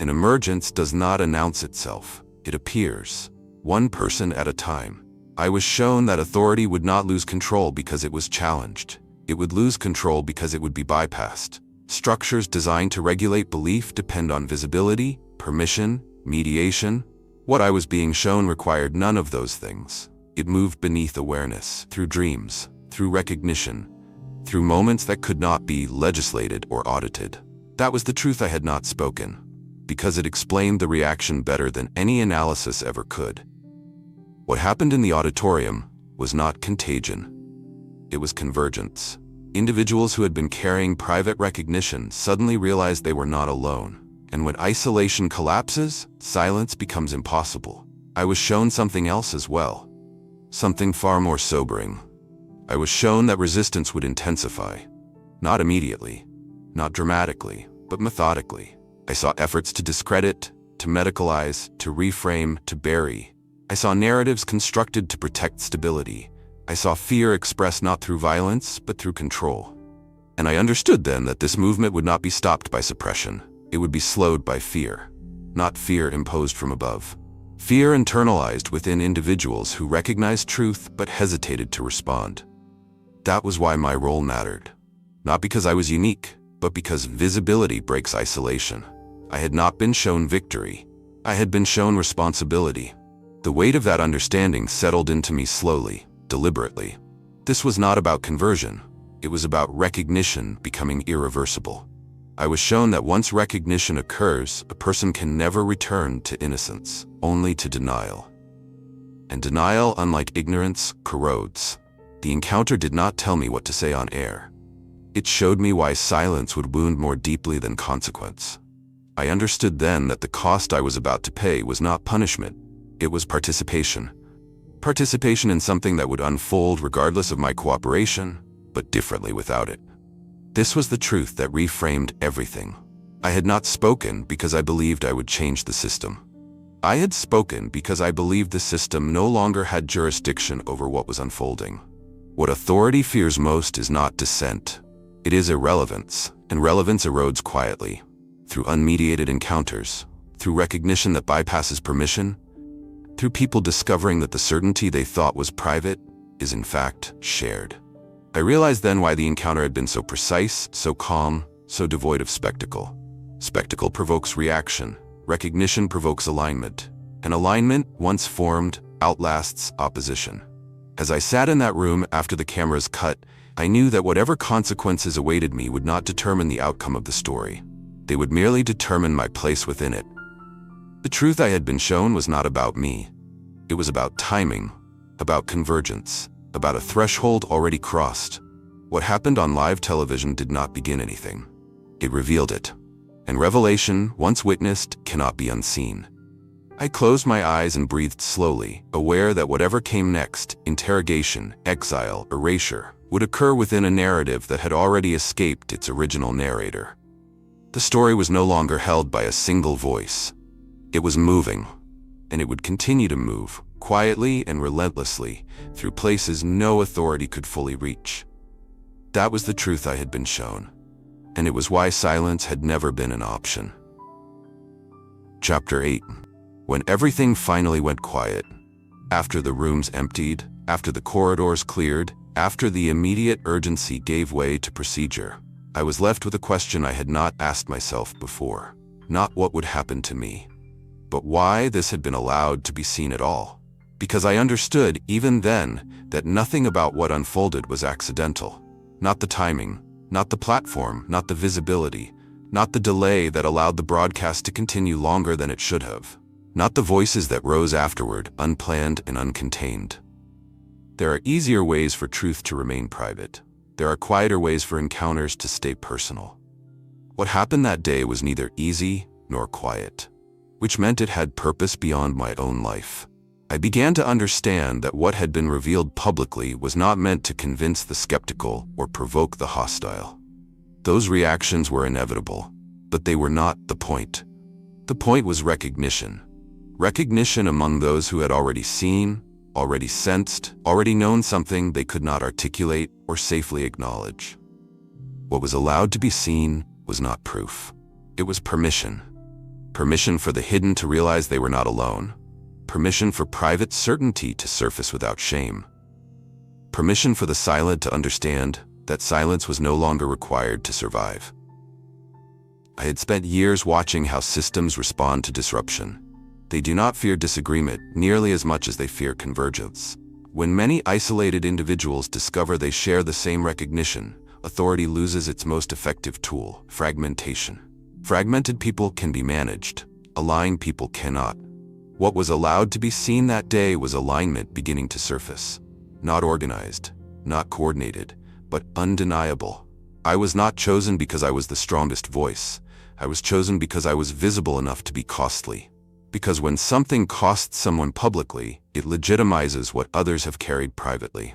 An emergence does not announce itself, it appears, one person at a time. I was shown that authority would not lose control because it was challenged. It would lose control because it would be bypassed. Structures designed to regulate belief depend on visibility, permission, mediation. What I was being shown required none of those things. It moved beneath awareness, through dreams, through recognition, through moments that could not be legislated or audited. That was the truth I had not spoken, because it explained the reaction better than any analysis ever could. What happened in the auditorium was not contagion. It was convergence. Individuals who had been carrying private recognition suddenly realized they were not alone. And when isolation collapses, silence becomes impossible. I was shown something else as well. Something far more sobering. I was shown that resistance would intensify. Not immediately, not dramatically, but methodically. I saw efforts to discredit, to medicalize, to reframe, to bury. I saw narratives constructed to protect stability. I saw fear expressed not through violence, but through control. And I understood then that this movement would not be stopped by suppression. It would be slowed by fear. Not fear imposed from above. Fear internalized within individuals who recognized truth but hesitated to respond. That was why my role mattered. Not because I was unique, but because visibility breaks isolation. I had not been shown victory. I had been shown responsibility. The weight of that understanding settled into me slowly, deliberately. This was not about conversion. It was about recognition becoming irreversible. I was shown that once recognition occurs, a person can never return to innocence, only to denial. And denial, unlike ignorance, corrodes. The encounter did not tell me what to say on air. It showed me why silence would wound more deeply than consequence. I understood then that the cost I was about to pay was not punishment. It was participation. Participation in something that would unfold regardless of my cooperation, but differently without it. This was the truth that reframed everything. I had not spoken because I believed I would change the system. I had spoken because I believed the system no longer had jurisdiction over what was unfolding. What authority fears most is not dissent. It is irrelevance, and relevance erodes quietly, through unmediated encounters, through recognition that bypasses permission, through people discovering that the certainty they thought was private is in fact shared. I realized then why the encounter had been so precise, so calm, so devoid of spectacle. Spectacle provokes reaction. Recognition provokes alignment. And alignment, once formed, outlasts opposition. As I sat in that room after the cameras cut, I knew that whatever consequences awaited me would not determine the outcome of the story. They would merely determine my place within it. The truth I had been shown was not about me. It was about timing, about convergence, about a threshold already crossed. What happened on live television did not begin anything. It revealed it. And revelation, once witnessed, cannot be unseen. I closed my eyes and breathed slowly, aware that whatever came next, interrogation, exile, erasure, would occur within a narrative that had already escaped its original narrator. The story was no longer held by a single voice. It was moving, and it would continue to move, quietly and relentlessly, through places no authority could fully reach. That was the truth I had been shown, and it was why silence had never been an option. Chapter 8. When everything finally went quiet, after the rooms emptied, after the corridors cleared, after the immediate urgency gave way to procedure, I was left with a question I had not asked myself before. Not what would happen to me, but why this had been allowed to be seen at all. Because I understood, even then, that nothing about what unfolded was accidental. Not the timing, not the platform, not the visibility, not the delay that allowed the broadcast to continue longer than it should have. Not the voices that rose afterward, unplanned and uncontained. There are easier ways for truth to remain private. There are quieter ways for encounters to stay personal. What happened that day was neither easy nor quiet, which meant it had purpose beyond my own life. I began to understand that what had been revealed publicly was not meant to convince the skeptical or provoke the hostile. Those reactions were inevitable, but they were not the point. The point was recognition. Recognition among those who had already seen, already sensed, already known something they could not articulate or safely acknowledge. What was allowed to be seen was not proof. It was permission. Permission for the hidden to realize they were not alone. Permission for private certainty to surface without shame. Permission for the silent to understand that silence was no longer required to survive. I had spent years watching how systems respond to disruption. They do not fear disagreement nearly as much as they fear convergence. When many isolated individuals discover they share the same recognition, authority loses its most effective tool, fragmentation. Fragmented people can be managed. Aligned people cannot. What was allowed to be seen that day was alignment beginning to surface. Not organized, not coordinated, but undeniable. I was not chosen because I was the strongest voice. I was chosen because I was visible enough to be costly. Because when something costs someone publicly, it legitimizes what others have carried privately.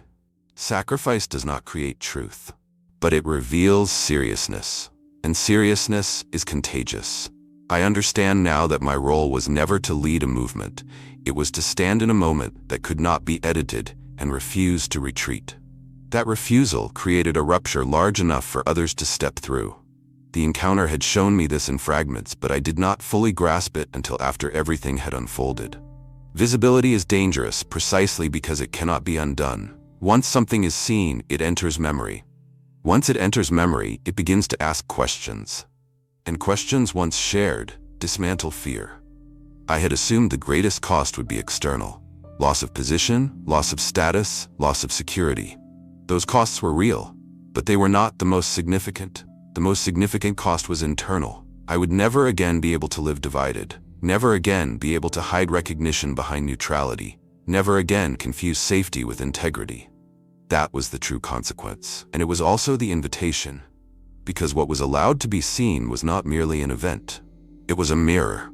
Sacrifice does not create truth, but it reveals seriousness. And seriousness is contagious. I understand now that my role was never to lead a movement. It was to stand in a moment that could not be edited and refuse to retreat. That refusal created a rupture large enough for others to step through. The encounter had shown me this in fragments, but I did not fully grasp it until after everything had unfolded. Visibility is dangerous precisely because it cannot be undone. Once something is seen, it enters memory. Once it enters memory, it begins to ask questions. And questions once shared dismantle fear. I had assumed the greatest cost would be external. Loss of position, loss of status, loss of security. Those costs were real, but they were not the most significant. The most significant cost was internal. I would never again be able to live divided. Never again be able to hide recognition behind neutrality. Never again confuse safety with integrity. That was the true consequence. And it was also the invitation. Because what was allowed to be seen was not merely an event. It was a mirror.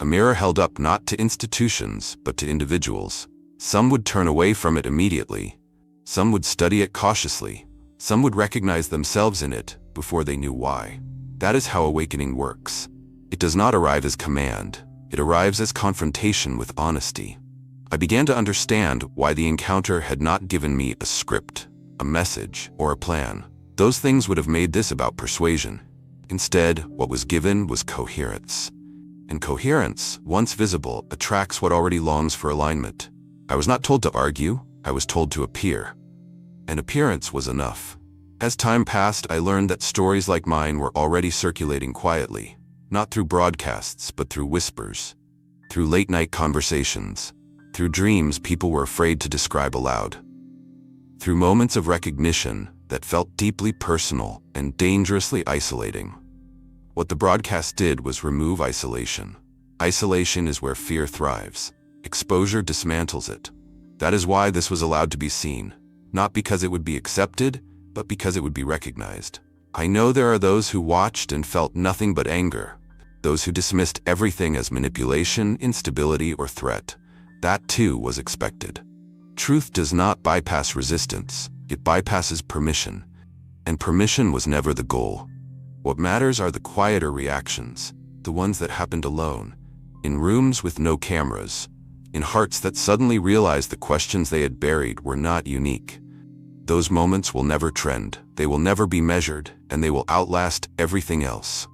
A mirror held up not to institutions, but to individuals. Some would turn away from it immediately. Some would study it cautiously. Some would recognize themselves in it before they knew why. That is how awakening works. It does not arrive as command. It arrives as confrontation with honesty. I began to understand why the encounter had not given me a script, a message, or a plan. Those things would have made this about persuasion. Instead, what was given was coherence. And coherence, once visible, attracts what already longs for alignment. I was not told to argue, I was told to appear. And appearance was enough. As time passed, I learned that stories like mine were already circulating quietly, not through broadcasts, but through whispers, through late-night conversations, through dreams people were afraid to describe aloud, through moments of recognition that felt deeply personal and dangerously isolating. What the broadcast did was remove isolation. Isolation is where fear thrives. Exposure dismantles it. That is why this was allowed to be seen, not because it would be accepted, but because it would be recognized. I know there are those who watched and felt nothing but anger. those who dismissed everything as manipulation, instability, or threat. That too was expected. Truth does not bypass resistance, it bypasses permission. And permission was never the goal. What matters are the quieter reactions, the ones that happened alone, in rooms with no cameras, in hearts that suddenly realized the questions they had buried were not unique. Those moments will never trend, they will never be measured, and they will outlast everything else.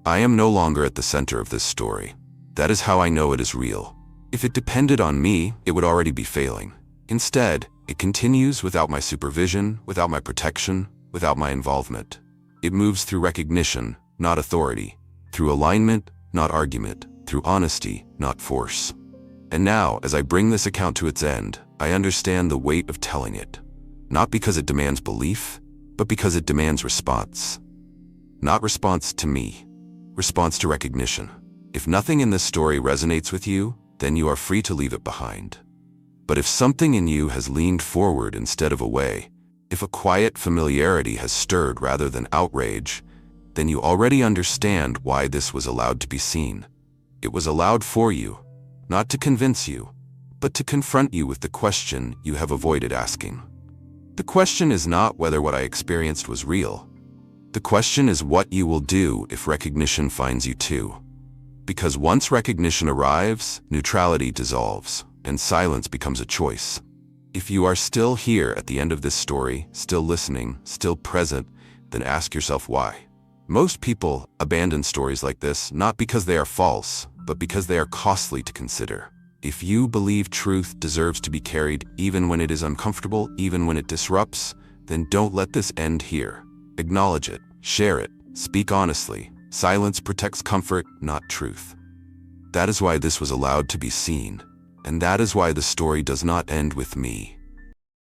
I am no longer at the center of this story. That is how I know it is real. If it depended on me, it would already be failing. Instead, it continues without my supervision, without my protection, without my involvement. It moves through recognition, not authority, through alignment, not argument, through honesty, not force. And now, as I bring this account to its end, I understand the weight of telling it. Not because it demands belief, but because it demands response. Not response to me, response to recognition. If nothing in this story resonates with you, then you are free to leave it behind. But if something in you has leaned forward instead of away, if a quiet familiarity has stirred rather than outrage, then you already understand why this was allowed to be seen. It was allowed for you, not to convince you, but to confront you with the question you have avoided asking. The question is not whether what I experienced was real. The question is what you will do if recognition finds you too. Because once recognition arrives, neutrality dissolves, and silence becomes a choice. If you are still here at the end of this story, still listening, still present, then ask yourself why. Most people abandon stories like this not because they are false, but because they are costly to consider. If you believe truth deserves to be carried even when it is uncomfortable, even when it disrupts, then don't let this end here. Acknowledge it, share it, speak honestly. Silence protects comfort, not truth. That is why this was allowed to be seen. And that is why the story does not end with me.